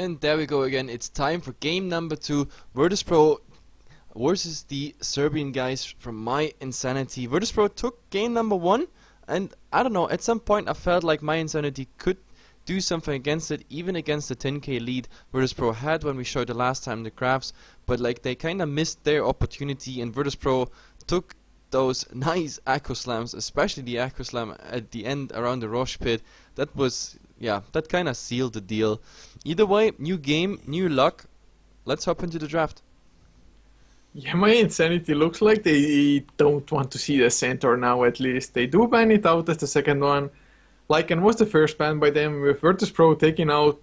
And there we go again. It's time for game number 2. Virtus.Pro versus the Serbian guys from mYinsanity. Virtus.Pro took game number 1, and I don't know, at some point I felt like mYinsanity could do something against it, even against the 10k lead Virtus.Pro had when we showed the last time the graphs, but like they kinda missed their opportunity, and Virtus.Pro took those nice Acro Slams, especially the Acro Slam at the end around the Roche pit. That was, yeah, that kinda sealed the deal. Either way, new game, new luck. Let's hop into the draft. Yeah, mYinsanity looks like they don't want to see the centaur now, at least. They do ban it out as the second one. Lycan was the first ban by them, with Virtus.Pro taking out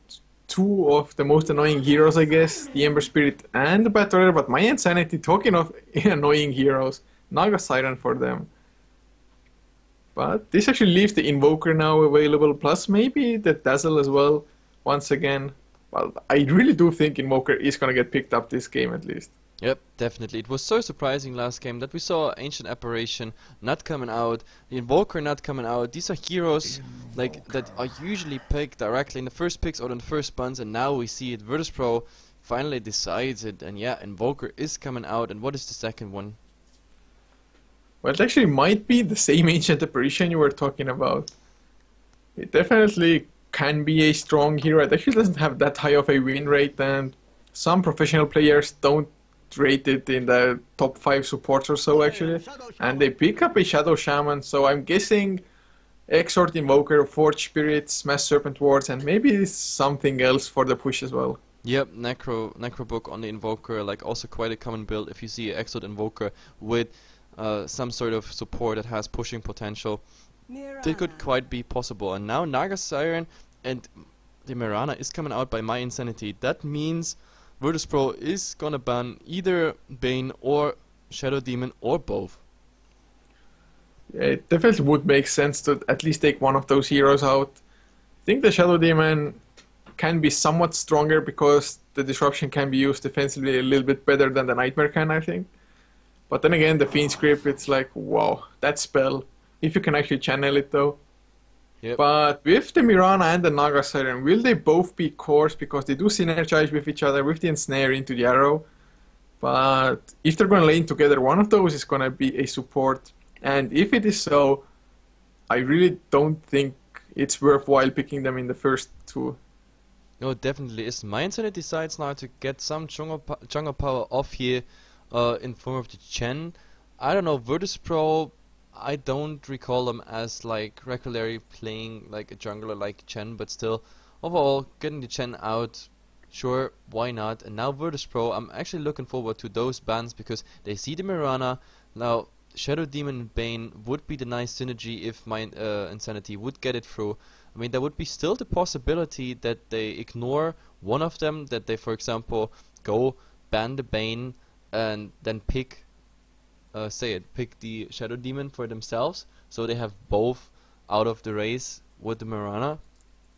two of the most annoying heroes, I guess, the Ember Spirit and the Battle Raider, but mYinsanity, talking of annoying heroes, Naga Siren for them. But this actually leaves the Invoker now available, plus maybe the Dazzle as well, once again. Well, I really do think Invoker is gonna get picked up this game at least. Yep, definitely. It was so surprising last game that we saw Ancient Apparition not coming out, the Invoker not coming out. These are heroes like that are usually picked directly in the first picks or in the first buns, and now we see it. Virtus.Pro finally decides it, and yeah, Invoker is coming out. And what is the second one? Well, it actually might be the same Ancient Apparition you were talking about. It definitely can be a strong hero. It actually doesn't have that high of a win rate, and some professional players don't rate it in the top 5 supports or so actually. And they pick up a Shadow Shaman, so I'm guessing Exort, Invoker, Forge Spirits, Mass Serpent Wards, and maybe something else for the push as well. Yep, Necro Book on the Invoker, like also quite a common build if you see Exort Invoker with some sort of support that has pushing potential. They could quite be possible. And now Naga Siren and the Mirana is coming out by mYinsanity. That means Virtus.Pro is gonna ban either Bane or Shadow Demon or both. Yeah, it definitely would make sense to at least take one of those heroes out. I think the Shadow Demon can be somewhat stronger because the Disruption can be used defensively a little bit better than the Nightmare can, I think. But then again, the Fiend's Grip, it's like, wow, that spell. If you can actually channel it though. Yep. But with the Mirana and the Naga Siren, will they both be cores? Because they do synergize with each other with the Ensnare into the arrow. But if they're going to lane together, one of those is going to be a support. And if it is so, I really don't think it's worthwhile picking them in the first 2. No, it definitely is. mYinsanity decides now to get some jungle power off here in form of the Chen. I don't know, Virtus.Pro, I don't recall them as like regularly playing like a jungler like Chen, but still, overall, getting the Chen out, sure, why not? And now Virtus.Pro, I'm actually looking forward to those bans because they see the Mirana. Now, Shadow Demon and Bane would be the nice synergy if mYinsanity would get it through. I mean, there would be still the possibility that they ignore one of them, that they, for example, go ban the Bane and then pick pick the Shadow Demon for themselves, so they have both out of the race with the Mirana.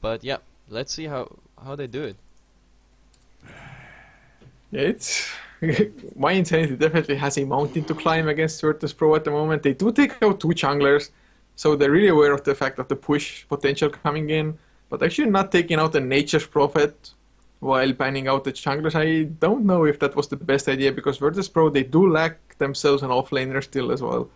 But yeah, let's see how they do it. Yeah, it's mYinsanity definitely has a mountain to climb against Virtus.Pro at the moment. They do take out 2 junglers, so they're really aware of the fact of the push potential coming in, but actually not taking out the Nature's Prophet while banning out the junglers. I don't know if that was the best idea, because Virtus.Pro, they do lack themselves an offlaner still as well.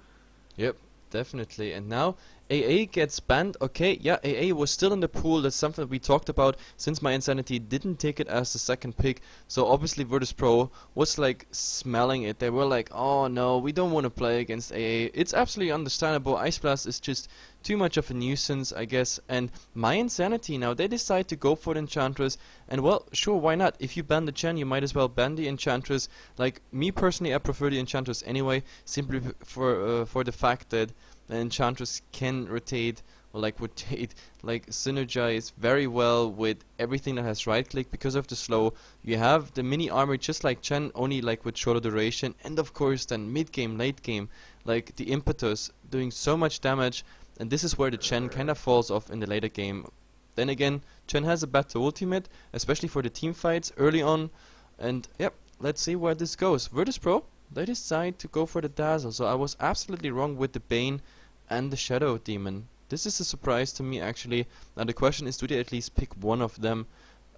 Yep, definitely. And now AA gets banned. Okay, yeah, AA was still in the pool. That's something that we talked about since mYinsanity didn't take it as the second pick. So obviously Virtus.Pro was like smelling it. They were like, oh no, we don't want to play against AA. It's absolutely understandable. Ice Blast is just too much of a nuisance, I guess. And mYinsanity now, they decide to go for the Enchantress. And well, sure, why not? If you ban the Chen, you might as well ban the Enchantress. Like, me personally, I prefer the Enchantress anyway, simply for the fact that the Enchantress can rotate, synergize very well with everything that has right click because of the slow. You have the mini armor just like Chen, only like with shorter duration, and of course then mid game, late game, like the impetus doing so much damage, and this is where the Chen kind of falls off in the later game. Then again, Chen has a better ultimate, especially for the team fights early on, and yep, let's see where this goes. Virtus.Pro, they decide to go for the Dazzle, so I was absolutely wrong with the Bane and the Shadow Demon. This is a surprise to me actually. Now the question is, do they at least pick one of them?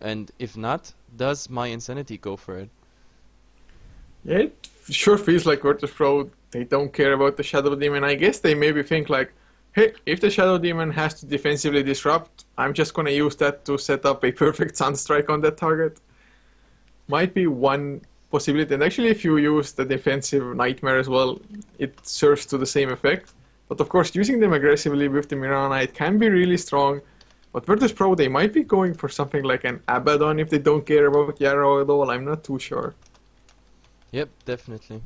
And if not, does mYinsanity go for it? Yeah, it sure feels like Virtus.Pro, they don't care about the Shadow Demon. I guess they maybe think like, hey, if the Shadow Demon has to defensively disrupt, I'm just gonna use that to set up a perfect Sunstrike on that target. Might be one possibility. And actually, if you use the defensive Nightmare as well, it serves to the same effect. But of course, using them aggressively with the Mirana, it can be really strong. But Virtus.Pro, they might be going for something like an Abaddon if they don't care about Yarrow at all. I'm not too sure. Yep, definitely.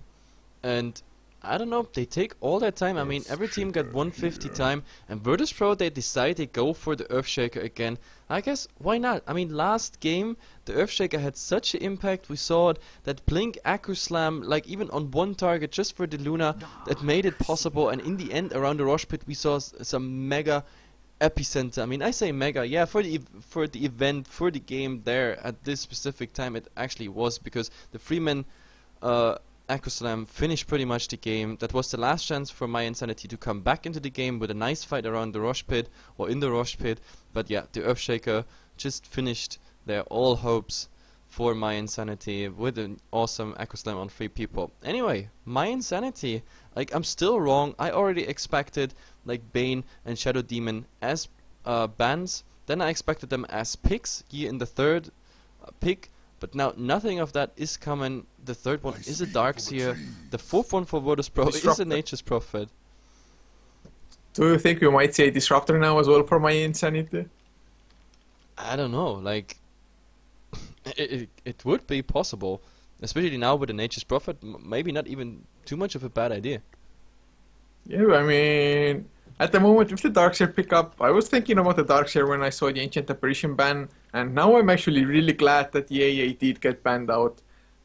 And I don't know, they take all that time. I mean, every team got 150 time, and Virtus.Pro, they decide they go for the Earthshaker again. I guess, why not? I mean, last game, the Earthshaker had such an impact. We saw it, that Blink Accu Slam, like even on one target just for the Luna, that made it possible. And in the end, around the Rosh Pit, we saw some mega epicenter. I mean, I say mega, yeah, for the event, for the game there at this specific time, it actually was, because the Freeman Accu Slam finished pretty much the game. That was the last chance for mYinsanity to come back into the game with a nice fight around the Rosh Pit or in the Rosh Pit. But yeah, the Earthshaker just finished their all hopes for mYinsanity with an awesome Accu Slam on 3 people. Anyway, mYinsanity, like, I'm still wrong. I already expected like Bane and Shadow Demon as bans. Then I expected them as picks here in the third pick. But now nothing of that is coming. The third one is a Darkseer. The fourth one for Virtus.Pro is a Nature's Prophet. Do you think we might see a Disruptor now as well for mYinsanity? I don't know. Like, it would be possible, especially now with the Nature's Prophet. Maybe not even too much of a bad idea. Yeah, I mean, at the moment with the Darkseer pickup, I was thinking about the Darkseer when I saw the Ancient Apparition ban, and now I'm actually really glad that the AA did get banned out,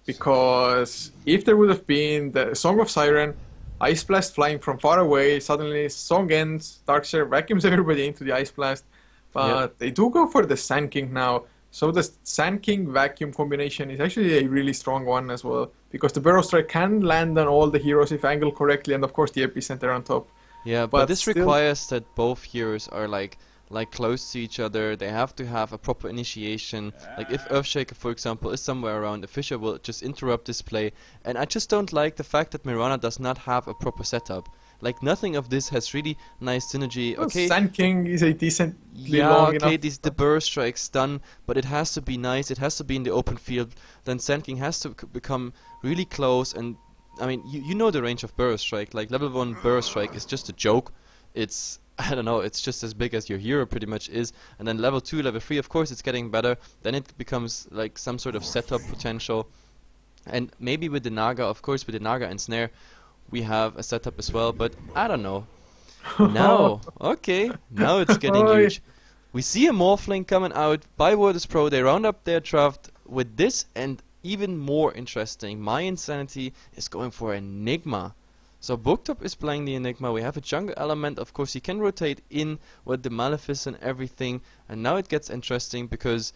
because if there would have been the Song of Siren, Ice Blast flying from far away, suddenly song ends, Darkseer vacuums everybody into the Ice Blast, but they do go for the Sand King now, so the Sand King vacuum combination is actually a really strong one as well, because the Burrow Strike can land on all the heroes if angled correctly, and of course the Epicenter on top. Yeah, but this requires that both heroes are like close to each other. They have to have a proper initiation. Like if Earthshaker, for example, is somewhere around, the Fisher will just interrupt this play. And I just don't like the fact that Mirana does not have a proper setup. Like nothing of this has really nice synergy. Well, okay, Sand King is a decently long enough. the burst strike's done, but it has to be nice. It has to be in the open field. Then Sand King has to become really close. And I mean, you know the range of Burst Strike. Like level 1 Burst Strike is just a joke. It's, I don't know, it's just as big as your hero pretty much is. And then level 2, level 3, of course it's getting better. Then it becomes like some sort of setup potential. And maybe with the Naga, of course with the Naga and Snare, we have a setup as well. But I don't know. Now, okay, now it's getting huge. We see a Morphling coming out by Virtus.Pro. They round up their draft with this, and even more interesting, mYinsanity is going for Enigma. So Booktop is playing the Enigma. We have a jungle element. Of course, he can rotate in with the Malefice and everything. And now it gets interesting because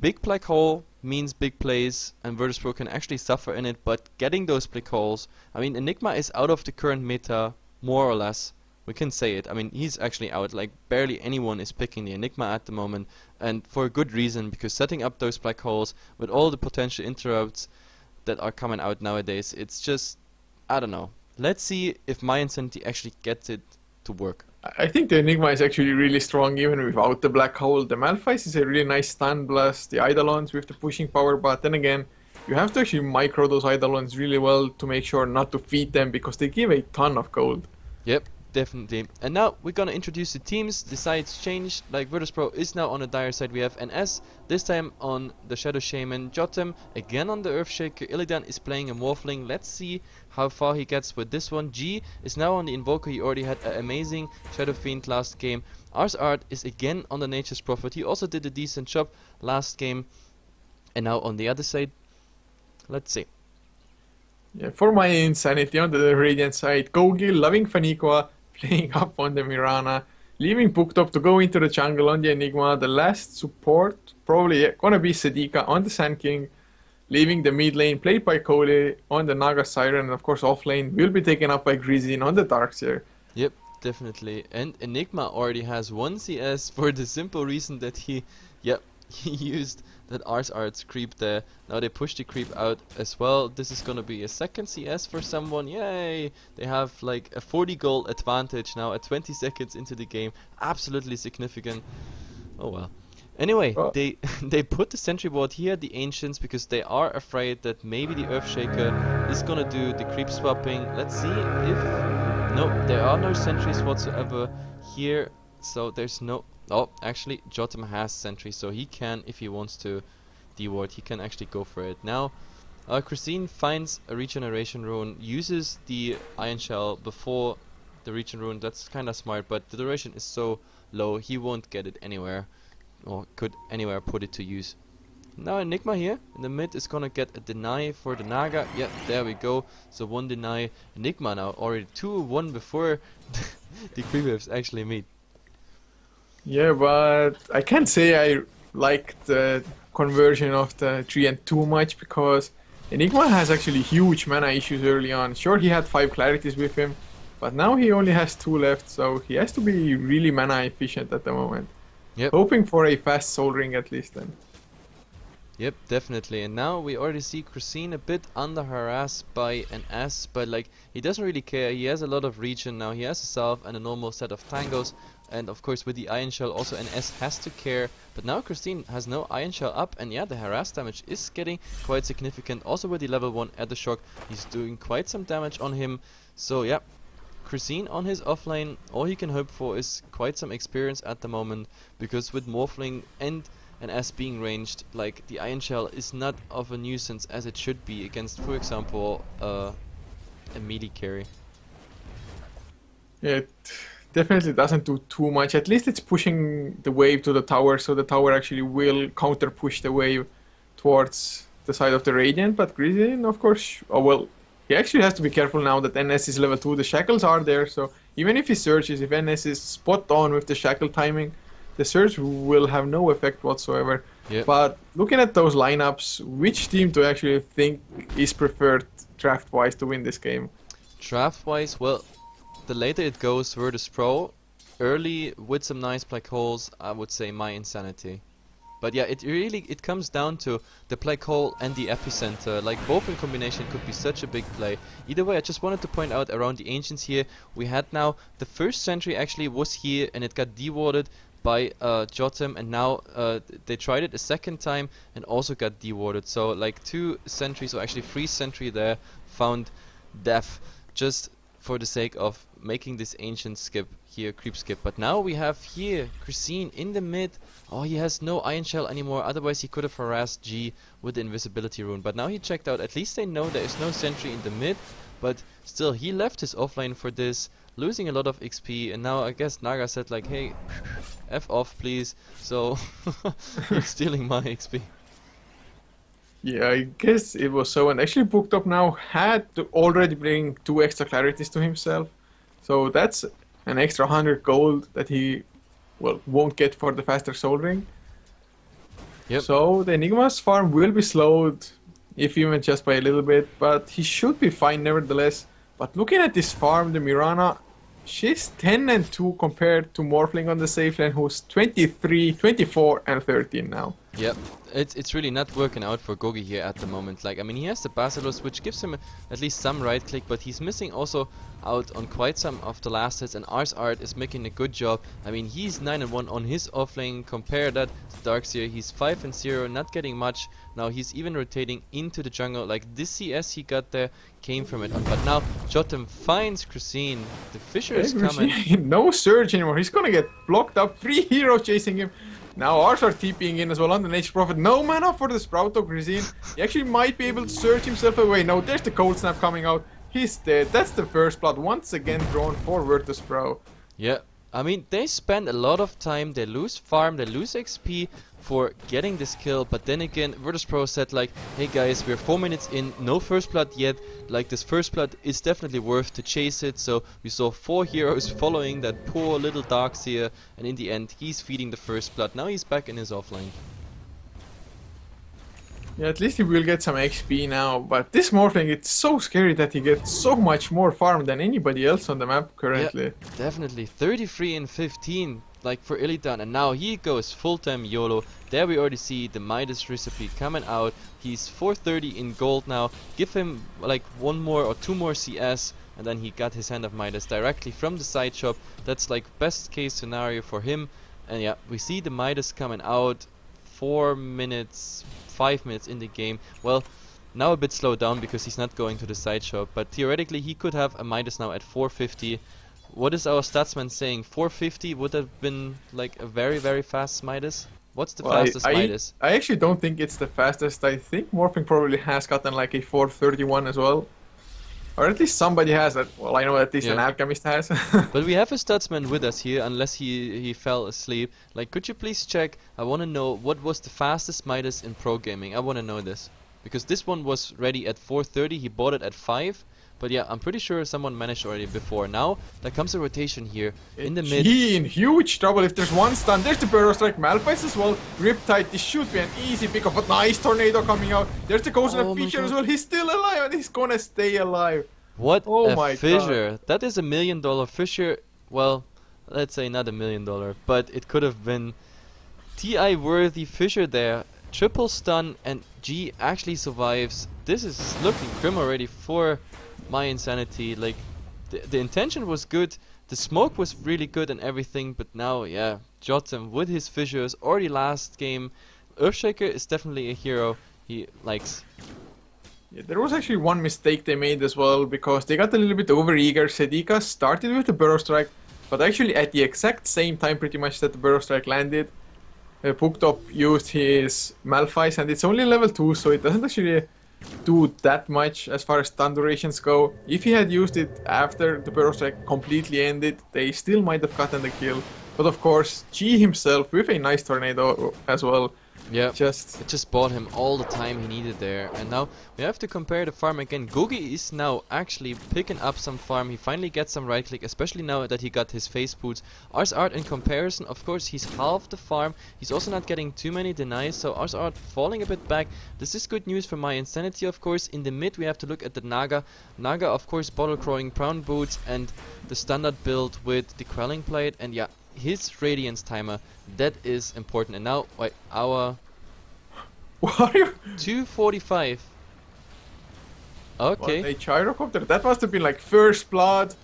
big black hole means big plays, and Virtus.Pro can actually suffer in it. But getting those black holes, I mean, Enigma is out of the current meta, more or less. We can say it. I mean, he's actually out. Like, barely anyone is picking the Enigma at the moment. And for a good reason, because setting up those black holes with all the potential interrupts that are coming out nowadays, it's just, I don't know. Let's see if mYinsanity actually gets it to work. I think the Enigma is actually really strong even without the black hole. The Malefice is a really nice stun blast. The Eidolons with the pushing power, but then again, you have to actually micro those Eidolons really well to make sure not to feed them, because they give a ton of gold. Yep. Definitely. And now we're gonna introduce the teams. The sides changed. Like Virtus.Pro is now on the Dire side. We have NS this time on the Shadow Shaman, Jotem again on the Earthshaker, Illidan is playing a Morphling. Let's see how far he gets with this one. G is now on the Invoker. He already had an amazing Shadow Fiend last game. Ars Art is again on the Nature's Prophet. He also did a decent job last game. And now on the other side, let's see. Yeah, for mYinsanity on the Radiant side, Kogil, loving Faniqua, playing up on the Mirana, leaving Booktop to go into the jungle on the Enigma. The last support probably gonna be Sedika on the Sand King, leaving the mid lane played by Kole on the Naga Siren, and of course off lane will be taken up by Grizzin on the Darkseer. Yep, definitely. And Enigma already has 1 CS for the simple reason that he, he used that Art's creep there. Now they push the creep out as well. This is gonna be a second CS for someone. Yay! They have like a 40 goal advantage now at 20 seconds into the game. Absolutely significant. Oh well. Anyway, they they put the sentry ward here, the Ancients, because they are afraid that maybe the Earthshaker is gonna do the creep swapping. Let's see if... No, there are no sentries whatsoever here, so there's no... Oh, actually, jotum has sentry, so he can, if he wants to deward, he can actually go for it. Now, Christine finds a regeneration rune, uses the Iron Shell before the regen rune. That's kinda smart, but the duration is so low, he won't get it anywhere. Or could anywhere put it to use. Now Enigma here in the mid is gonna get a deny for the Naga. Yeah, there we go. So 1 deny. Enigma now already 2-1 before the creep waves actually meet. Yeah, but I can't say I like the conversion of the 3 and 2 much, because Enigma has actually huge mana issues early on. Sure, he had 5 clarities with him, but now he only has 2 left, so he has to be really mana efficient at the moment. Yep. Hoping for a fast Soul Ring at least then. Yep, definitely. And now we already see Christine a bit under harassed by an S, but like he doesn't really care. He has a lot of regen now. He has a Salve and a normal set of tangos, and of course with the Iron Shell also an S has to care. But now Christine has no Iron Shell up, and yeah, the harass damage is getting quite significant. Also with the level 1 at the shock, he's doing quite some damage on him. So yeah, Christine on his offlane, all he can hope for is quite some experience at the moment, because with Morphling and an S being ranged, like the Iron Shell is not of a nuisance as it should be against, for example, a melee carry. Yeah, it definitely doesn't do too much. At least it's pushing the wave to the tower, so the tower actually will counter push the wave towards the side of the Radiant. But Grizzin, of course, oh well, he actually has to be careful now that NS is level 2. The shackles are there, so even if he searches, if NS is spot on with the shackle timing, the surge will have no effect whatsoever. Yep. But looking at those lineups, which team do you actually think is preferred draft-wise to win this game? Draft-wise, well, the later it goes, Virtus.Pro. Early, with some nice black holes, I would say mYinsanity. But yeah, it comes down to the black hole and the epicenter. Like both in combination could be such a big play. Either way, I just wanted to point out around the Ancients here, we had now the first sentry actually was here and it got dewarded by Jotum, and now they tried it a second time and also got dewarded. So like 2 sentries, or actually 3 sentry there, found death just for the sake of making this Ancient skip here, creep skip. But now we have here Christine in the mid. Oh, he has no Iron Shell anymore, otherwise he could have harassed G with the invisibility rune. But now he checked out, at least they know there is no sentry in the mid, but still he left his offlane for this, losing a lot of XP, and now I guess Naga said like, hey, F off please, so you're stealing my XP. Yeah, I guess it was so, and actually Booked Up now had to already bring 2 extra clarities to himself, so that's an extra 100 gold that he, well, won't get for the faster Soul Ring. Yep. So the Enigma's farm will be slowed, if even just by a little bit, but he should be fine nevertheless. But looking at this farm, the Mirana, she's 10 and 2 compared to Morphling on the safe lane, who's 23, 24 and 13 now. Yep, it's really not working out for Gogi here at the moment. Like, I mean, he has the Basilisk, which gives him at least some right click, but he's missing also out on quite some of the last hits, and Ars Art is making a good job. I mean, he's 9 and 1 on his offlane. Compare that to Darkseer, he's 5 and 0, not getting much. Now he's even rotating into the jungle. Like, this CS he got there came from it. But now Jotum finds Christine. The Fisher is coming. No Surge anymore. He's gonna get blocked up. 3 heroes chasing him. Now Ars are TPing in as well on the Nature's Prophet. No mana for the Sprout of Christine. He actually might be able to search himself away. No, there's the Cold Snap coming out. He's dead. That's the first blood once again drawn for Virtus.Pro. Yeah, I mean, they spend a lot of time, they lose farm, they lose XP for getting this kill, but then again, Virtus.Pro said like, hey guys, we're 4 minutes in, no first blood yet, like this first blood is definitely worth to chase it. So we saw 4 heroes following that poor little Darkseer, and in the end, he's feeding the first blood. Now he's back in his offline. Yeah, at least he will get some XP now, but this Morphling, it's so scary that he gets so much more farm than anybody else on the map currently. Yeah, definitely. 33 and 15. like for Illidan, and now he goes full-time YOLO. There we already see the Midas recipe coming out. He's 430 in gold now. Give him like 1 more or 2 more CS, and then he got his Hand of Midas directly from the side shop. That's like best case scenario for him. And yeah, we see the Midas coming out 4 minutes, 5 minutes in the game. Well, now a bit slowed down because he's not going to the side shop, but theoretically he could have a Midas now at 450. What is our statsman saying? 450 would have been like a very, very fast Midas? What's the fastest Midas? I actually don't think it's the fastest. I think Morphling probably has gotten like a 431 as well. Or at least somebody has that. Well, I know at least an alchemist has. But we have a statsman with us here, unless he fell asleep. Like, could you please check? I want to know what was the fastest Midas in pro gaming. I want to know this. Because this one was ready at 430, he bought it at 5. But yeah, I'm pretty sure someone managed already before. Now, there comes a rotation here in the mid. He in huge trouble if there's one stun. There's the Burrow Strike, Malphite as well. Riptide, this should be an easy pickup, but nice Tornado coming out. There's the Ghost and feature as well. He's still alive and he's gonna stay alive. What a fissure. God. That is $1 million fissure. Well, let's say not $1 million, but it could have been TI worthy fissure there. Triple stun and G actually survives. This is looking grim already for mYinsanity. Like the intention was good, the smoke was really good and everything, but now yeah, Jotum with his fissures already last game. Earthshaker is definitely a hero he likes. Yeah, there was actually one mistake they made as well, because they got a little bit overeager. Sedika started with the Burrow Strike, but actually at the exact same time pretty much that the Burrow Strike landed, Puktop used his Malphite, and it's only level 2, so it doesn't actually do that much as far as stun durations go. If he had used it after the Burrow Strike completely ended, they still might have gotten the kill. But of course, G himself with a nice tornado as well. Yeah, it just bought him all the time he needed there. And now we have to compare the farm again. Gogi is now actually picking up some farm. He finally gets some right click, especially now that he got his face boots. Art in comparison, of course, he's half the farm. He's also not getting too many denies, so Art falling a bit back. This is good news for mYinsanity, of course. In the mid, we have to look at the Naga. Naga, of course, bottle crowing brown boots and the standard build with the quelling plate. And yeah, his radiance timer, that is important. And now wait, our what are you 245. Okay, a gyrocopter, that must have been like first blood,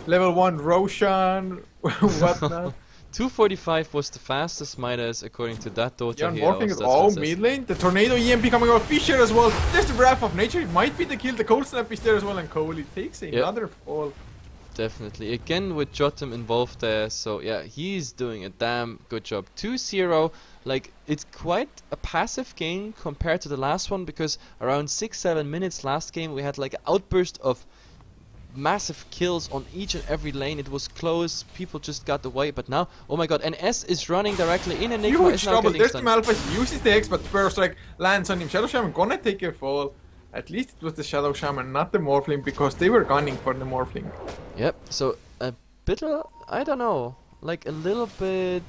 level 1 Roshan, whatnot. 245 was the fastest Midas according to that Dota. Yeah, morphing is all mid lane. The tornado EMP coming out, Fisher as well. There's the Wrath of Nature, it might be the kill. The cold snap is there as well, and Kohli takes another fall. Definitely. Again with Jotum involved there, so yeah, he's doing a damn good job. 2-0, like, it's quite a passive game compared to the last one, because around 6-7 minutes last game we had like an outburst of massive kills on each and every lane. It was close, people just got away, but now, oh my god, and S is running directly in, and Enigma is now getting There's stunned. the Malphite, uses the X, but Burrow Strike lands on him. Shadow Shaman gonna take a fall. At least it was the Shadow Shaman, not the Morphling, because they were gunning for the Morphling. Yep, so a bit, I don't know, like a little bit,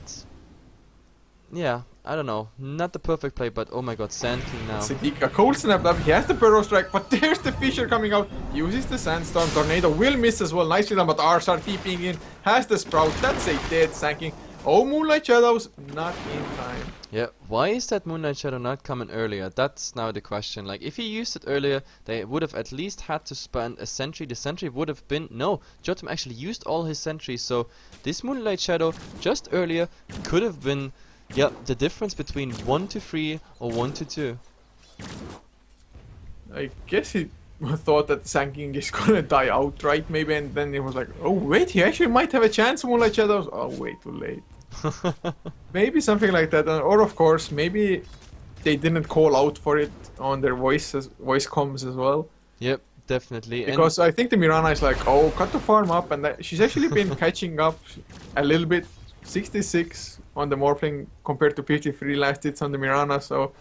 yeah, I don't know, not the perfect play, but oh my god, Sand King now. Sedika cold snapped up, he has the Burrow Strike, but there's the Fisher coming out, uses the Sandstorm, Tornado will miss as well, nicely done, but Arsar TPing in, has the Sprout, that's a dead Sand King. Oh, Moonlight Shadows, not in time. Yeah, why is that Moonlight Shadow not coming earlier? That's now the question. Like, if he used it earlier, they would have at least had to spend a sentry. The sentry would have been... No, Jotum actually used all his sentries, so this Moonlight Shadow just earlier could have been, yeah, the difference between 1-3 or 1-2. I guess he thought that Sand King is gonna die outright, maybe, and then he was like, oh wait, he actually might have a chance, Moonlight Shadows. Oh wait, too late. Maybe something like that, or of course, maybe they didn't call out for it on their voice comms as well. Yep, definitely. Because I think the Mirana is like, oh, cut the farm up, and she's actually been catching up a little bit. 66 on the Morphling compared to 53 last hits on the Mirana, so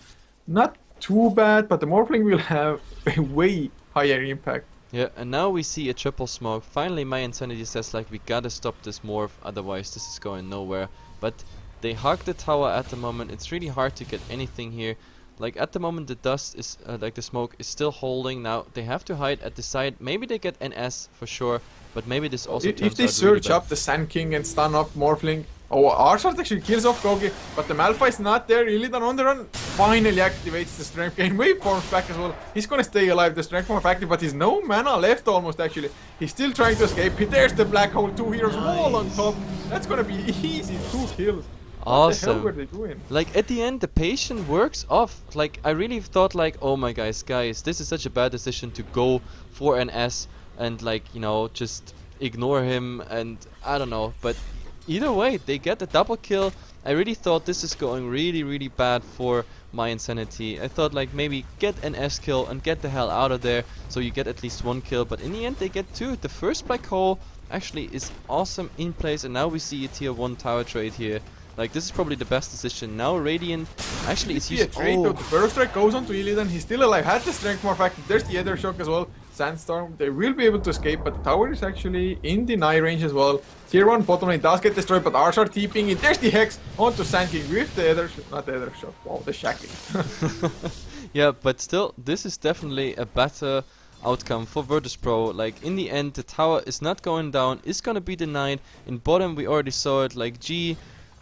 not too bad, but the Morphling will have a way higher impact. Yeah, and now we see a triple smoke. Finally, mYinsanity says, like, we gotta stop this morph, otherwise this is going nowhere. But they hug the tower at the moment. It's really hard to get anything here. Like, at the moment the dust is, like the smoke is still holding. Now they have to hide at the side. Maybe they get NS for sure, but maybe this also turns if they out surge really up the Sand King and stun up Morphling, Oh, Arshart actually kills off Gogi, but the Malphite's not there. Illidan on the run finally activates the Strength Gain. Waveform's back as well. He's gonna stay alive. The Strength Form active, but he's no mana left almost actually. He's still trying to escape. There's the Black Hole, 2 heroes, wall on top. That's gonna be easy, 2 kills. What the hell were they doing? Like at the end the patient works off. Like I really thought like, oh my guys, this is such a bad decision to go for an S and like, you know, just ignore him, and I don't know, but either way they get a double kill. I really thought this is going really bad for mYinsanity. I thought like maybe get an S kill and get the hell out of there so you get at least 1 kill, but in the end they get 2. The first Black Hole actually is awesome in place, and now we see a tier 1 tower trade here. Like this is probably the best decision. Now Radiant actually is using... The Burrow Strike goes on to Illidan. He's still alive. Had the Strength Morph active. There's the Ether Shock as well. Sandstorm. They will be able to escape, but the tower is actually in deny range as well. Tier 1 bottom lane does get destroyed, but Arshart TPing it. There's the Hex onto Sand King with the Ether Shock. Not the Ether Shock. Wow, the Shackling. Yeah, but still, this is definitely a better outcome for Virtus.Pro. Like in the end, the tower is not going down. It's gonna be denied. In bottom, we already saw it. Like G...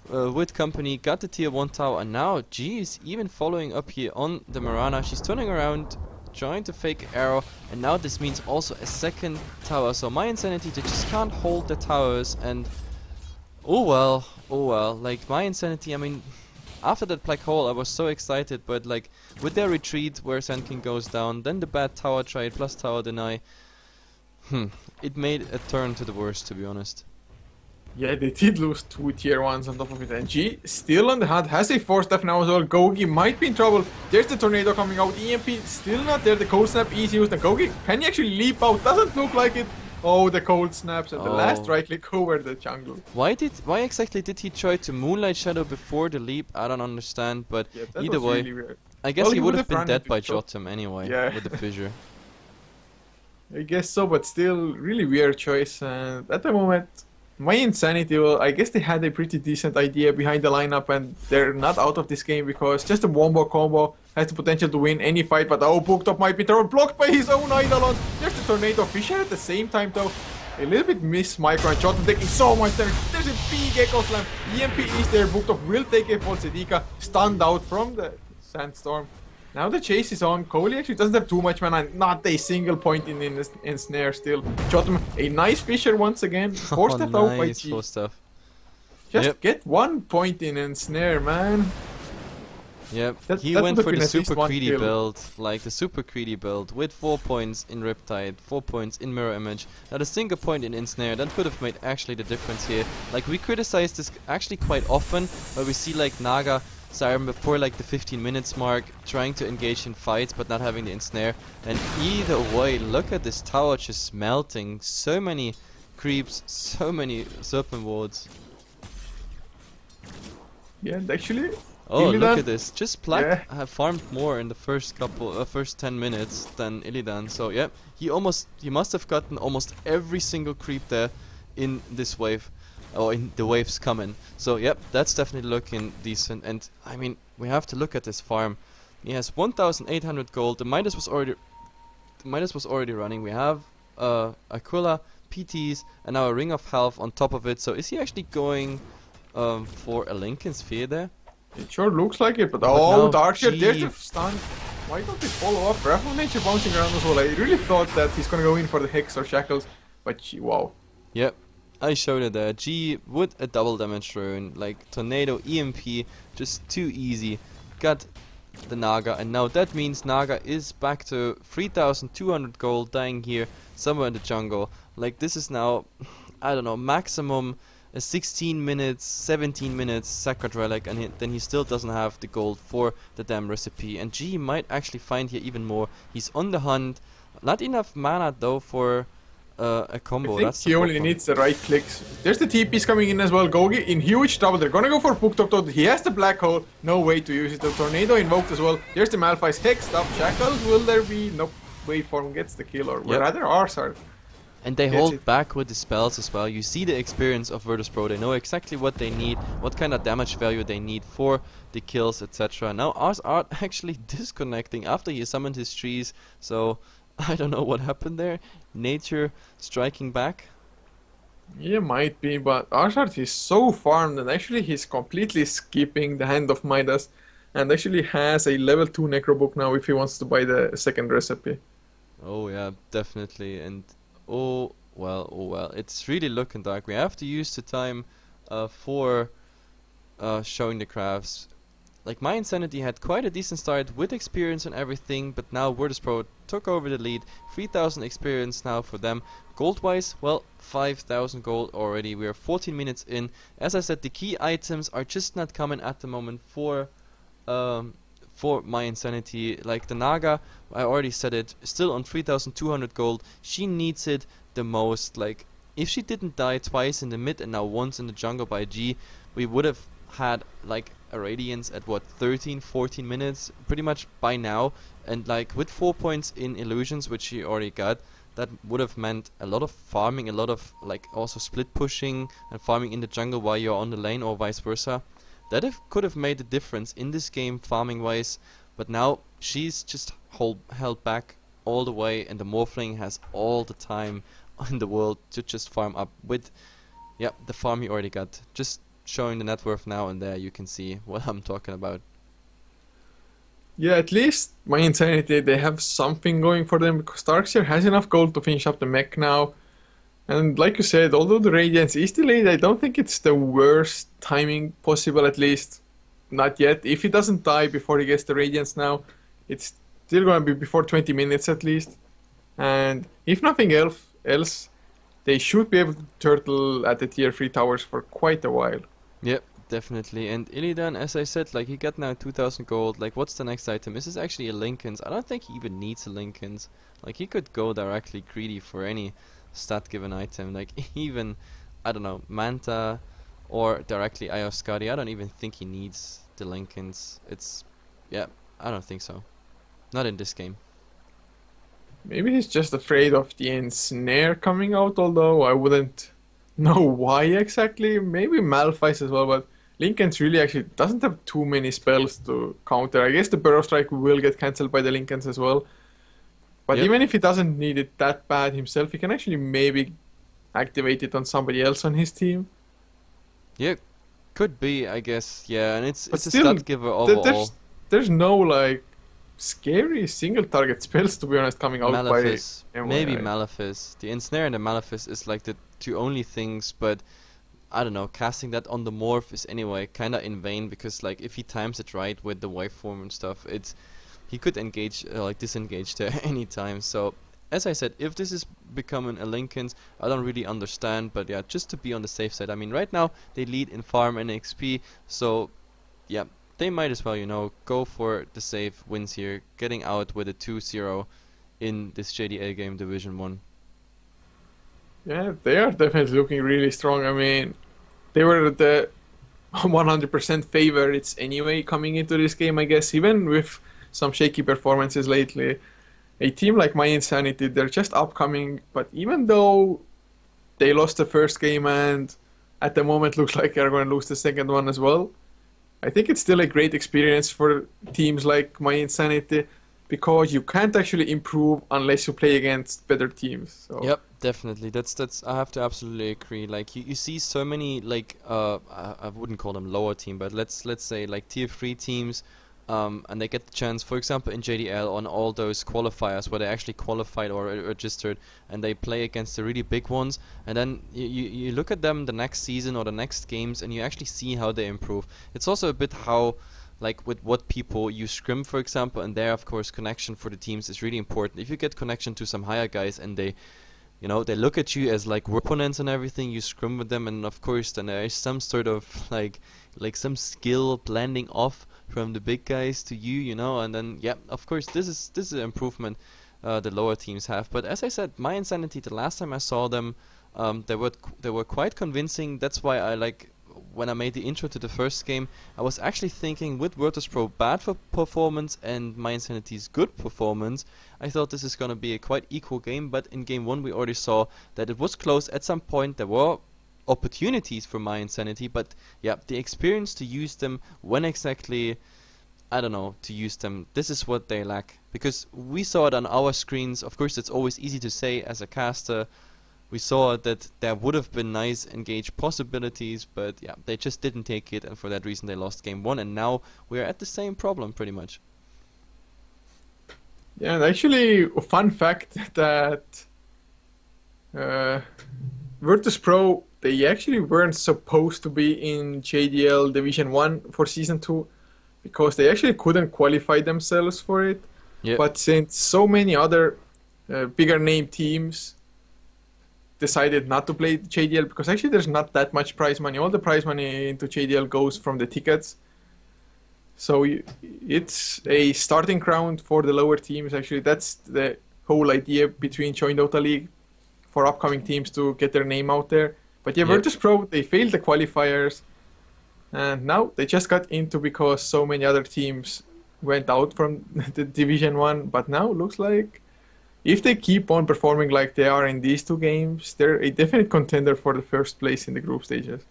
with company got the tier 1 tower, and now G is even following up here on the Mirana. She's turning around, trying to fake arrow, and now this means also a second tower. So mYinsanity, they just can't hold the towers, and oh well, like mYinsanity, I mean, after that Black Hole I was so excited, but like with their retreat where Sand King goes down, then the bad tower trade plus tower deny, it made a turn to the worst, to be honest. Yeah, they did lose 2 tier 1s on top of it, and G still on the hunt, has a 4-staff now as well. Gogi might be in trouble. There's the Tornado coming out, EMP still not there, the Cold Snap easy used, and Gogi, can he actually leap out? Doesn't look like it. Oh, the Cold Snaps, and the last right click over the jungle. Why exactly did he try to Moonlight Shadow before the leap? I don't understand, but yeah, either way, really I guess he would have been dead by Jotum anyway, with the fissure. I guess so, but still, really weird choice, and at the moment, mYinsanity, well, I guess they had a pretty decent idea behind the lineup, and they're not out of this game because just a wombo combo has the potential to win any fight, but oh, Booked Up might be thrown, blocked by his own Eidolon. There's the Tornado Fisher at the same time though. A little bit miss Micro, and Jotum taking so much damage. There's a big Echo Slam. EMP is there, Booked Up will take a Volcedica, stunned out from the Sandstorm. Now the chase is on. Kohli actually doesn't have too much mana, not a single point in snare still. Jotum, a nice Fisher once again. Forced that out by G. Just get 1 point in snare, man. Yep, he went for the super greedy build, like the super greedy build, with 4 points in Riptide, 4 points in Mirror Image, not a single point in Ensnare. That could have made actually the difference here. Like we criticize this actually quite often, where we see like Naga Siren before like the 15 minutes mark, trying to engage in fights but not having the ensnare. And either way, look at this tower just melting. So many creeps, so many serpent wards. Yeah, and actually... Oh, look at this. Just Black have farmed more in the first 10 minutes than Illidan. So yeah, he must have gotten almost every single creep there in this wave. Or in the waves coming. So yep, that's definitely looking decent. And I mean, we have to look at this farm. He has 1,800 gold. The Midas was already running. We have Aquila, PTs, and now a Ring of Health on top of it. So is he actually going for a Lincoln Sphere there? It sure looks like it, but oh, Darkshare, there's the stun. Why don't they follow up? Breath of Nature bouncing around as well. I really thought that he's gonna go in for the Hex or Shackles, but wow. Yep. I showed it there. G with a double damage rune, like Tornado, EMP, just too easy. Got the Naga, and now that means Naga is back to 3,200 gold, dying here somewhere in the jungle. Like this is now, I don't know, maximum 16 minutes, 17 minutes Sacred Relic, and then he still doesn't have the gold for the damn recipe. And G might actually find here even more. He's on the hunt. Not enough mana though for a combo. I think he only needs the right clicks. There's the TPs coming in as well. Gogi in huge trouble. They're gonna go for Booked Up though. He has the Black Hole. No way to use it. The Tornado invoked as well. There's the Malphite's Hex up. Shackles, will there be? Nope. Waveform gets the kill, or rather ours are. And they hold back with the spells as well. You see the experience of Virtus.Pro. They know exactly what they need, what kind of damage value they need for the kills, etc. Now ours are actually disconnecting after he summoned his trees. So I don't know what happened there. Nature striking back. Yeah, might be, but Arshart is so farmed and actually he's completely skipping the Hand of Midas and actually has a level 2 Necrobook now if he wants to buy the second recipe. Oh yeah, definitely. And oh well, it's really looking dark. We have to use the time for showing the crafts. Like mYinsanity had quite a decent start with experience and everything, but now Virtus.Pro took over the lead. 3,000 experience now for them. Gold wise, well, 5,000 gold already. We are 14 minutes in. As I said, the key items are just not coming at the moment um, for mYinsanity. Like the Naga, I already said it, still on 3,200 gold. She needs it the most. Like if she didn't die twice in the mid and now once in the jungle by G, we would have had like a radiance at what 13-14 minutes pretty much by now, and like with 4 points in illusions which she already got, that would have meant a lot of farming, a lot of like also split pushing and farming in the jungle while you're on the lane or vice versa. That could have made a difference in this game farming wise, but now she's just held back all the way, and the Morphling has all the time in the world to just farm up with the farm he already got. Just showing the net worth now, and there you can see what I'm talking about. Yeah, at least mYinsanity, they have something going for them because Darkseer has enough gold to finish up the mech now. And like you said, although the Radiance is delayed, I don't think it's the worst timing possible, at least not yet. If he doesn't die before he gets the Radiance now, it's still going to be before 20 minutes at least. And if nothing else, they should be able to turtle at the tier 3 towers for quite a while. Yep, definitely. And Illidan, as I said, like he got now 2,000 gold. Like what's the next item? This is actually a Linken's. I don't think he even needs a Linken's. Like he could go directly greedy for any stat given item. Like even, I don't know, Manta or directly Ioscari. I don't even think he needs the Linken's. Yeah, I don't think so. Not in this game. Maybe he's just afraid of the ensnare coming out, although I wouldn't know why exactly. Maybe Malphite as well, but Linken's really actually doesn't have too many spells to counter. I guess the Burrow Strike will get cancelled by the Linken's as well. But Yep. even if he doesn't need it that bad himself, he can actually maybe activate it on somebody else on his team. Yeah, could be, I guess. Yeah, and But it's a still, stat giver th- overall. there's there's no like scary single target spells to be honest coming out by Malefice, maybe MYI. Malefice. The Ensnare and the Malefice is like the two only things, but I don't know, casting that on the Morph is anyway kinda in vain, because like if he times it right with the waveform and stuff, he could engage, like disengage there anytime. So as I said, if this is becoming a Linken's, I don't really understand, but yeah, just to be on the safe side. I mean, right now they lead in farm and XP, so yeah, they might as well, go for the safe wins here, getting out with a 2-0 in this JDL game Division 1. Yeah, they are definitely looking really strong. I mean, they were the 100% favorites anyway coming into this game, I guess, even with some shaky performances lately. A team like mYinsanity, they're just upcoming, but even though they lost the first game and at the moment looks like they're going to lose the second one as well, I think it's still a great experience for teams like mYinsanity because you can't actually improve unless you play against better teams. So Yep, definitely. That's I have to absolutely agree. Like you see so many like I wouldn't call them lower team, but let's say like tier 3 teams, and they get the chance, for example, in JDL on all those qualifiers where they actually qualified or registered, and they play against the really big ones, and then you look at them the next season or the next games, and you actually see how they improve. It's also a bit how, like with what people you scrim, for example, and there of course connection for the teams is really important. If you get connection to some higher guys and they look at you as like opponents and everything, you scrim with them, and of course then there is some sort of like some skill blending off from the big guys to you, and then yeah, of course this is an improvement the lower teams have. But as I said, mYinsanity, the last time I saw them, they were quite convincing. That's why I like, when I made the intro to the first game, I was actually thinking with Virtus.Pro bad for performance and mYinsanity's good performance, I thought this is gonna be a quite equal game. But in game 1 we already saw that it was close. At some point there were opportunities for mYinsanity, but yeah, the experience to use them, when exactly, I don't know, to use them, this is what they lack. Because we saw it on our screens. Of course it's always easy to say as a caster, we saw that there would have been nice engage possibilities, but yeah, they just didn't take it, and for that reason they lost game 1, and now we're at the same problem pretty much. Yeah, and actually, a fun fact that Virtus.Pro, they actually weren't supposed to be in JDL Division 1 for Season 2 because they actually couldn't qualify themselves for it. Yep. But since so many other bigger name teams decided not to play JDL, because actually there's not that much prize money. All the prize money into JDL goes from the tickets. So it's a starting ground for the lower teams. Actually, that's the whole idea between joinDOTA League, for upcoming teams to get their name out there. But yeah, Virtus.Pro, they failed the qualifiers, and now they just got into because so many other teams went out from the Division 1. But now it looks like if they keep on performing like they are in these 2 games, they're a definite contender for the first place in the group stages.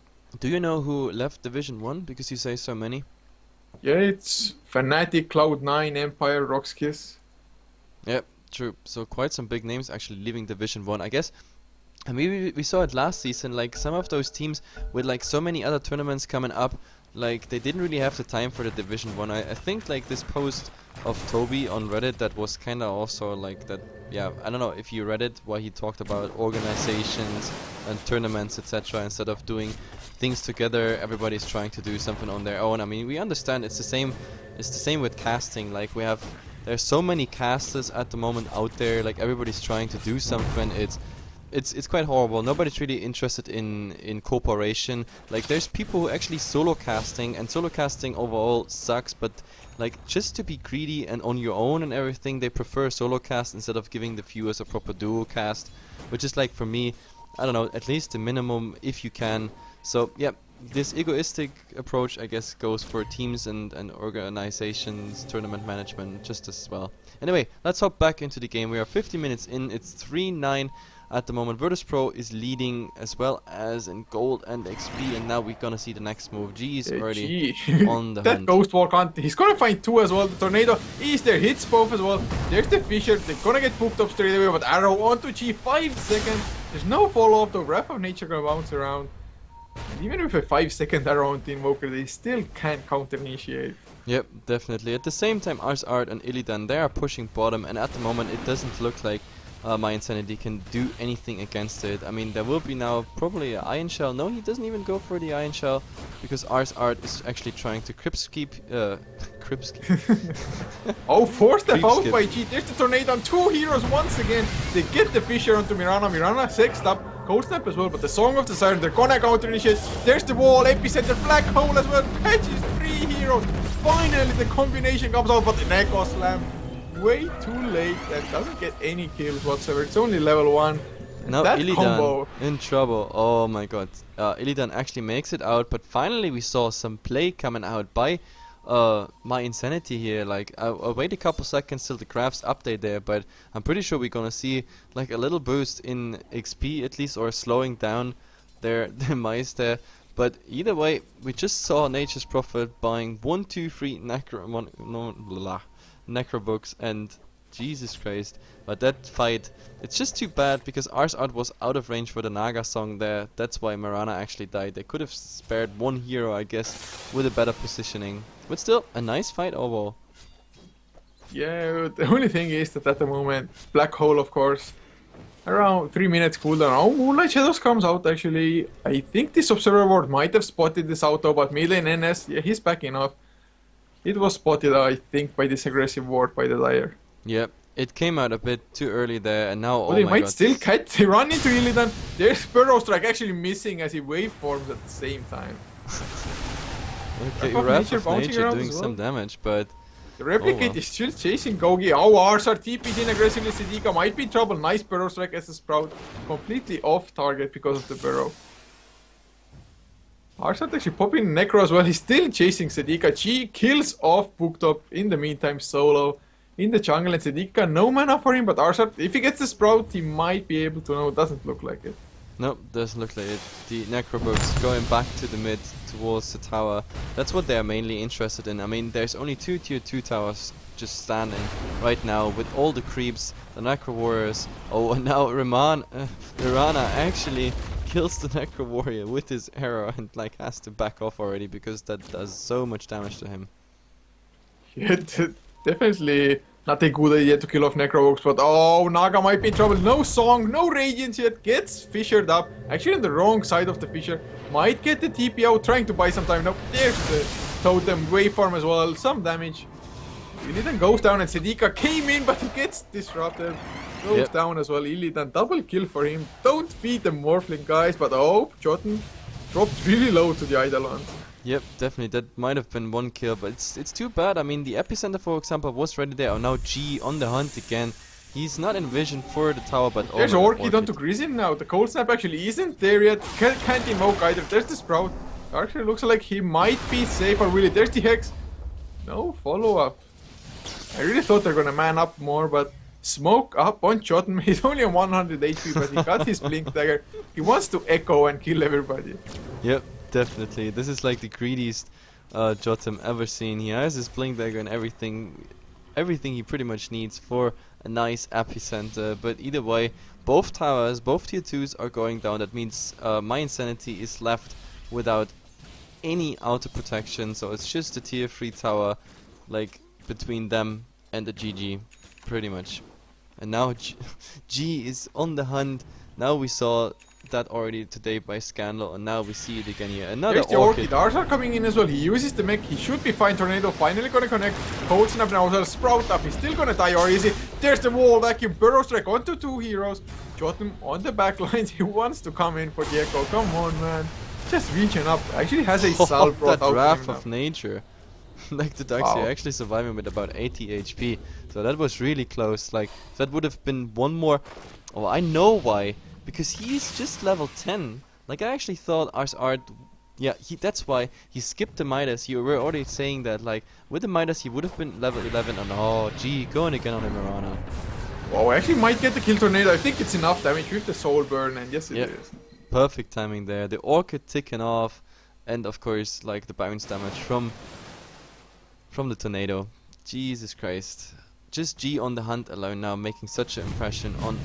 Do you know who left Division 1? Because you say so many. Yeah, it's Fnatic, Cloud9, Empire, Roxkiss. Yep, true. So quite some big names actually leaving Division 1, I guess. And maybe we saw it last season, like some of those teams with like so many other tournaments coming up, like they didn't really have the time for the Division 1. I think like this post of Toby on Reddit, that was kind of also like that, yeah, I don't know if you read it, where he talked about organizations and tournaments, etc. Instead of doing things together, everybody's trying to do something on their own. I mean, we understand it's the same with casting. Like there's so many casters at the moment out there, like everybody's trying to do something. It's quite horrible. Nobody's really interested in cooperation. Like there's people who actually solo casting, and solo casting overall sucks, but like just to be greedy and on your own and everything, they prefer solo cast instead of giving the viewers a proper duo cast, which is like, for me, I don't know, at least the minimum if you can. So yeah, this egoistic approach, I guess, goes for teams and organizations, tournament management just as well. Anyway, let's hop back into the game. We are 50 minutes in. It's 3-9 at the moment. Virtus.Pro is leading as well as in gold and XP, and now we're gonna see the next move. G is already on the that hunt. Ghost Walk on. He's gonna find 2 as well. The Tornado is there, hits both as well. There's the Fisher. They're gonna get booked up straight away, but Arrow onto G, 5 seconds. There's no follow-up though. Wrath of Nature gonna bounce around. And even with a 5-second arrow on the Invoker, they still can't counter-initiate. Yep, definitely. At the same time, Art and Illidan, they are pushing bottom, and at the moment it doesn't look like mYinsanity can do anything against it. I mean, there will be now probably an Iron Shell. No, he doesn't even go for the Iron Shell, because Art is actually trying to Oh, forced step out by G. There's the Tornado on 2 heroes once again. They get the Fisher onto Mirana. Mirana sexed up. Cold Snap as well, but the Song of the Siren, they're gonna counter initiate. There's the wall, Epicenter, Black Hole as well. Catches 3 heroes. Finally, the combination comes out, but the Neko Slam, way too late. That doesn't get any kills whatsoever. It's only level 1. Now that Illidan combo in trouble. Oh my god. Illidan actually makes it out, but finally we saw some play coming out by mYinsanity here. Like I'll wait a couple seconds till the graphs update there, but I'm pretty sure we're gonna see like a little boost in XP at least, or slowing down their mice there. But either way, we just saw Nature's Prophet buying 1, 2, 3 necro books, and Jesus Christ. But that fight, it's just too bad because Art was out of range for the Naga song there. That's why Mirana actually died. They could have spared 1 hero, I guess, with a better positioning. But still, a nice fight overall. Yeah, the only thing is that at the moment, Black Hole, of course, around 3 minutes cooldown. Oh, Moonlight Shadows comes out actually. I think this Observer Ward might have spotted this auto, but Melee and NS, yeah, he's backing off. It was spotted, I think, by this aggressive ward by the Dire. Yep, it came out a bit too early there, and now, But oh they my might god. still catch. They run into Illidan. There's Burrow Strike actually missing as he waveforms at the same time. Okay, Wrath of Wrath of Nature Nature around doing as well. some damage, but The Replicate well. is still chasing Gogi. Oh, Arsar TP's in aggressively. Sedika might be in trouble. Nice Burrow Strike as a Sprout. Completely off target because of the Burrow. Arsar actually popping Necro as well. He's still chasing Sedika. G kills off Booked Up in the meantime solo in the jungle, and Sedika no mana for him, but Arsar, if he gets the Sprout, he might be able to. No, it doesn't look like it. nope, doesn't look like it. The Necrobooks going back to the mid towards the tower. That's what they're mainly interested in. I mean, there's only 2 tier 2 towers just standing right now with all the creeps, the Necro Warriors. Oh, and now Mirana actually kills the Necro Warrior with his arrow and like has to back off already because that does so much damage to him. Yeah, definitely not a good idea to kill off Necrovox, but oh, Naga might be in trouble. No song, no radiance yet. Gets fissured up. Actually on the wrong side of the fissure. Might get the TP out, trying to buy some time. Nope, there's the totem waveform as well. Some damage. Illidan goes down and Sedika came in, but he gets disrupted. Goes down as well. Illidan, double kill for him. Don't feed the Morphling guys, but oh, Jotun dropped really low to the Eidolon. Yep, definitely. That might have been one kill, but it's too bad. I mean, the epicenter, for example, was ready there. Oh, now G on the hunt again. He's not in vision for the tower, but there's Orchid onto Grizzin now. The Cold Snap actually isn't there yet. Can't invoke either. There's the Sprout. Actually looks like he might be safe, or really. There's the Hex. No follow-up. I really thought they're gonna man up more, but smoke up on Jotun. He's only on 100 HP, but he got his Blink Dagger. He wants to echo and kill everybody. Yep. Definitely, this is like the greediest Jotum ever seen. He has his Blink Dagger and everything he pretty much needs for a nice epicenter. But either way, both towers, both tier 2s are going down. That means mYinsanity is left without any auto protection. So it's just the tier 3 tower, like between them and the GG, pretty much. And now G is on the hunt. Now we saw that already today by Scandal, and now we see it again here. Another Orchid. Ars are coming in as well. He uses the mech. He should be fine. Tornado finally gonna connect. Cold Snap now as well. Sprout up. He's still gonna die, or is he? There's the wall vacuum. Burrow Strike onto 2 heroes. Jotun on the back lines. He wants to come in for the echo. Come on, man. Just reaching up. Actually has a Salve brought out. That Wrath of Nature. Like the Darkseer actually surviving with about 80 HP. So that was really close. Like, that would have been one more. Oh, I know why. Because he's just level 10. Like, I actually thought Ars Art... Yeah, that's why he skipped the Midas. You were already saying that, like, with the Midas he would have been level 11. And oh, gee, going again on the Mirana. Wow, I actually might get the kill Tornado. I think it's enough damage with the Soul Burn, and yes it is. Perfect timing there. The Orchid ticking off. And of course, like, the bounce damage from the Tornado. Jesus Christ. Just G on the hunt alone now, making such an impression on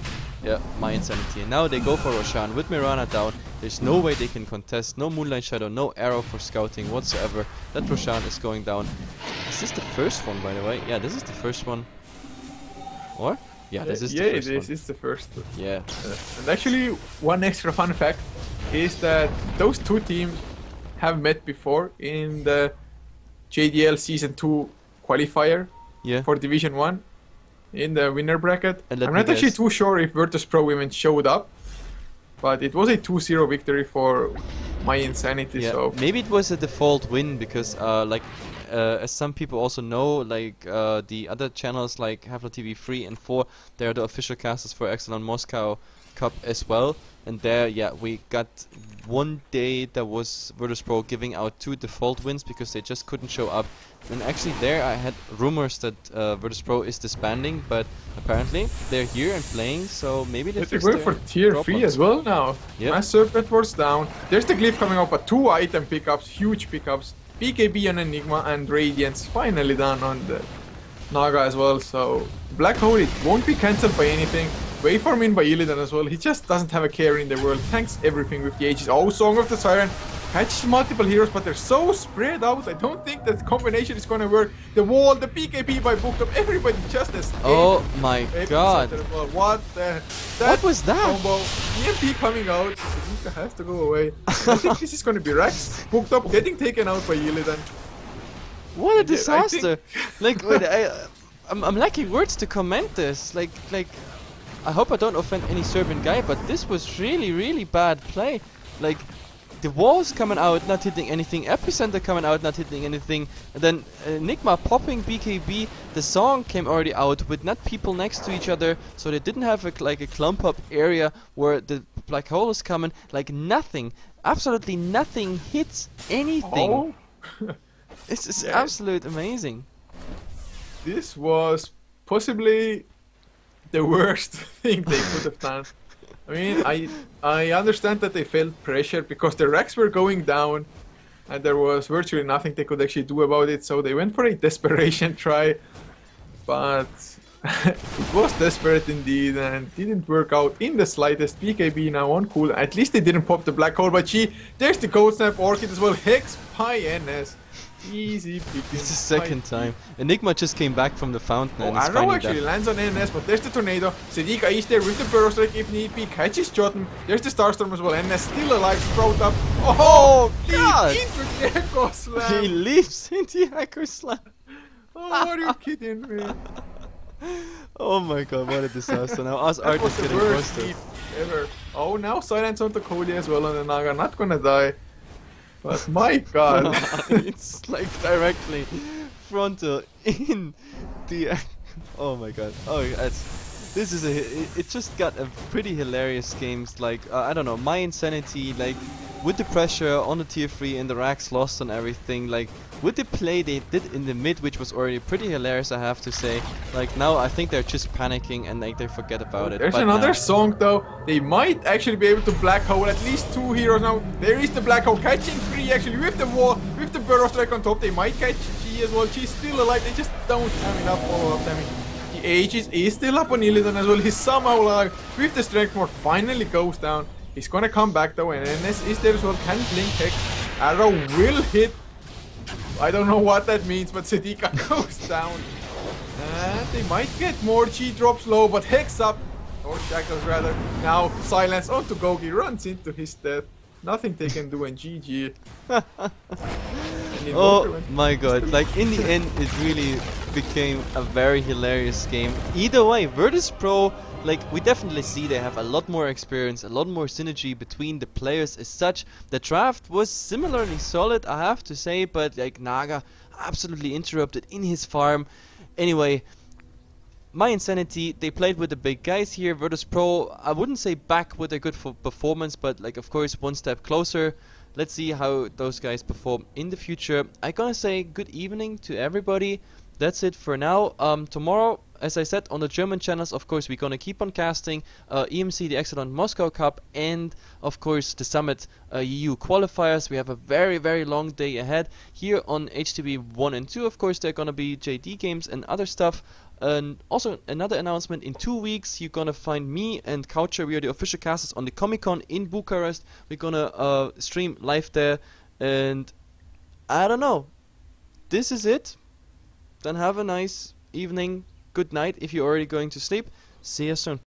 mYinsanity. And now they go for Roshan with Mirana down. There's no way they can contest. No Moonlight Shadow, no arrow for scouting whatsoever. That Roshan is going down. Is this the first one, by the way? Yeah, this is the first one. Or? Yeah, this is the first one. Yeah, this is the first. Yeah. And actually, one extra fun fact is that those two teams have met before in the JDL Season 2 qualifier. Yeah. For Division 1 in the winner bracket. I'm not actually too sure if Virtus.Pro even showed up, but it was a 2-0 victory for mYinsanity. Yeah. So maybe it was a default win because as some people also know, like the other channels like Heflatv 3 and 4, they are the official casters for Excellent Moscow Cup as well. And there, we got one day that was Virtus.Pro giving out 2 default wins because they just couldn't show up. And actually there I had rumors that Virtus.Pro is disbanding, but apparently they're here and playing, so maybe they're going for tier 3 as well now. Yep. Mass Serpent was down. There's the Glyph coming up, but 2 item pickups, huge pickups. BKB on Enigma and Radiance finally done on the Naga as well, so Black Hole, it won't be cancelled by anything. Waveform in by Illidan as well. He just doesn't have a care in the world. Tanks everything with the Aegis. Oh, Song of the Siren. Catches multiple heroes, but they're so spread out. I don't think that combination is gonna work. The wall, the PKP by Booked Up. Everybody just escaped. Oh my god. Well. What the... What was that? Combo. EMP coming out. Sedika has to go away. I think this is gonna be Rex. Booked Up getting taken out by Illidan. What a disaster. Like, wait, I'm lacking words to comment this. Like... I hope I don't offend any Serbian guy, but this was really, really bad play. Like, the walls coming out, not hitting anything, epicenter coming out, not hitting anything, and then Enigma popping BKB. The song came already out with not people next to each other, so they didn't have a clump up area where the black hole is coming. Like, nothing, absolutely nothing hits anything. Oh. This is absolute amazing. This was possibly the worst thing they could have done. I mean, I understand that they felt pressure because the racks were going down and there was virtually nothing they could actually do about it, so they went for a desperation try. but it was desperate indeed and didn't work out in the slightest. BKB now on cool. At least they didn't pop the black hole, but there's the Cold Snap Orchid as well. Hex by NS. Easy picking. It's the second time. Enigma just came back from the fountain and is Arrow finding actually that. lands on NS, but there's the tornado. Sedika is there with the Burrow Strike if need be. Catches Jotun. There's the Starstorm as well. NS still alive. Sprout up. Oh, God! Into the Echo Slam. He leaps into Echo Slam. Oh, are you kidding me? Oh my god, what a disaster. Now us That art was is the getting worst roasted. leap ever. Oh, now silence on the Kohli as well on the Naga. Not gonna die. But my god. It's like directly frontal in the. Oh my god. Oh, this is it just got a pretty hilarious games. Like I don't know, mYinsanity, like with the pressure on the tier 3 and the racks lost and everything, like with the play they did in the mid, which was already pretty hilarious, I have to say. Like now I think they're just panicking and like they forget about it. There's But another now, song though. They might actually be able to black hole at least 2 heroes now. There is the black hole catching 3 actually with the wall, with the Burrow Strike on top. They might catch G as well. She's still alive. They just don't have enough follow-up damage. The Aegis is still up on Illidan as well. He's somehow alive with the Strength More. Finally goes down. He's gonna come back though, and NS is there as well. Can blink Hex. Arrow will hit. I don't know what that means, but Sedika goes down. And they might get more. G drops low, but Hex up. Or Shackles rather. Now silence onto Gogi, runs into his death. Nothing they can do, and GG. oh my god, like in the end it really became a very hilarious game. Either way, Virtus.Pro, like we definitely see they have a lot more experience, a lot more synergy between the players as such. The draft was similarly solid, I have to say, but like Naga absolutely interrupted in his farm. Anyway, mYinsanity, they played with the big guys here. Virtus.Pro, I wouldn't say back with a good performance, but like of course one step closer. Let's see how those guys perform in the future. I gotta say good evening to everybody. That's it for now. Tomorrow, as I said, on the German channels, of course, we're gonna keep on casting EMC, the Excellent Moscow Cup, and of course the Summit EU qualifiers. We have a very, very long day ahead. Here on HTB 1 and 2, of course, there are gonna be JD games and other stuff. And also another announcement, in 2 weeks you're gonna find me and Coucher. We are the official casters on the Comic-Con in Bucharest. We're gonna stream live there, and I don't know, this is it. Then have a nice evening, good night if you're already going to sleep. See you soon.